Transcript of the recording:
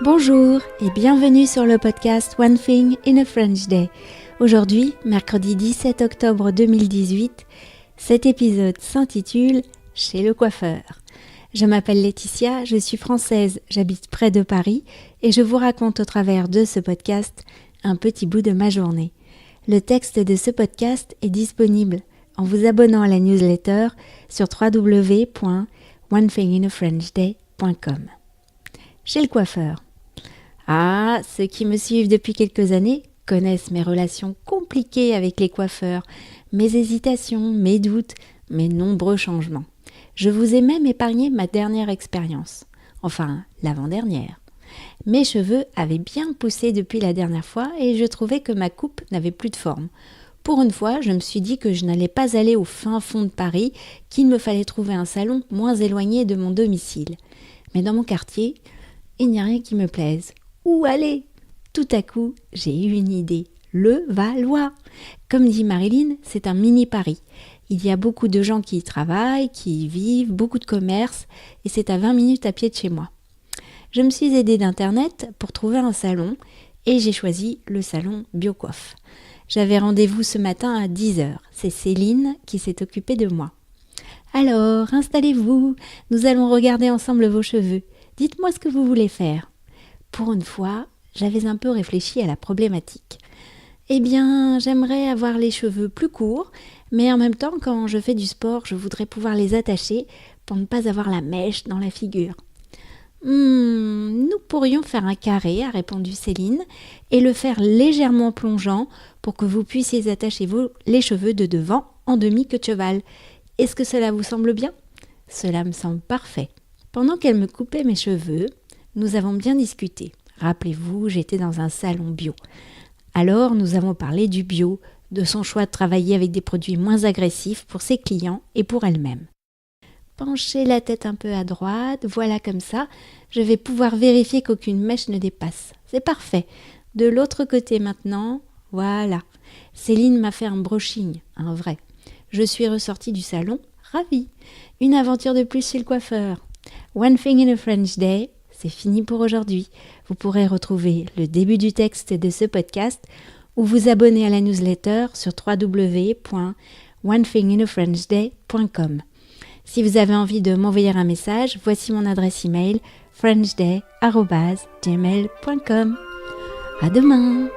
Bonjour et bienvenue sur le podcast One Thing in a French Day. Aujourd'hui, mercredi 17 octobre 2018, cet épisode s'intitule « Chez le coiffeur ». Je m'appelle Laetitia, je suis française, j'habite près de Paris et je vous raconte au travers de ce podcast un petit bout de ma journée. Le texte de ce podcast est disponible en vous abonnant à la newsletter sur www.onethinginafrenchday.com. Chez le coiffeur. Ah, ceux qui me suivent depuis quelques années connaissent mes relations compliquées avec les coiffeurs, mes hésitations, mes doutes, mes nombreux changements. Je vous ai même épargné ma dernière expérience, enfin l'avant-dernière. Mes cheveux avaient bien poussé depuis la dernière fois et je trouvais que ma coupe n'avait plus de forme. Pour une fois, je me suis dit que je n'allais pas aller au fin fond de Paris, qu'il me fallait trouver un salon moins éloigné de mon domicile. Mais dans mon quartier, il n'y a rien qui me plaise. Où aller ? Tout à coup, j'ai eu une idée. Le Valois. Comme dit Marilyn, c'est un mini Paris. Il y a beaucoup de gens qui y travaillent, qui y vivent, beaucoup de commerces, et c'est à 20 minutes à pied de chez moi. Je me suis aidée d'internet pour trouver un salon, et j'ai choisi le salon Biocoif. J'avais rendez-vous ce matin à 10h. C'est Céline qui s'est occupée de moi. Alors, installez-vous, nous allons regarder ensemble vos cheveux. Dites-moi ce que vous voulez faire. Pour une fois, j'avais un peu réfléchi à la problématique. Eh bien, j'aimerais avoir les cheveux plus courts, mais en même temps, quand je fais du sport, je voudrais pouvoir les attacher pour ne pas avoir la mèche dans la figure. Nous pourrions faire un carré, a répondu Céline, et le faire légèrement plongeant pour que vous puissiez attacher les cheveux de devant en demi-queue de cheval. Est-ce que cela vous semble bien ? Cela me semble parfait. Pendant qu'elle me coupait mes cheveux, nous avons bien discuté. Rappelez-vous, j'étais dans un salon bio. Alors, nous avons parlé du bio, de son choix de travailler avec des produits moins agressifs pour ses clients et pour elle-même. Penchez la tête un peu à droite, voilà comme ça, je vais pouvoir vérifier qu'aucune mèche ne dépasse. C'est parfait. De l'autre côté maintenant, voilà. Céline m'a fait un brushing, un vrai. Je suis ressortie du salon, ravie. Une aventure de plus chez le coiffeur. One Thing in a French Day, c'est fini pour aujourd'hui. Vous pourrez retrouver le début du texte de ce podcast ou vous abonner à la newsletter sur www.onethinginafrenchday.com. Si vous avez envie de m'envoyer un message, voici mon adresse email frenchday@gmail.com. À demain!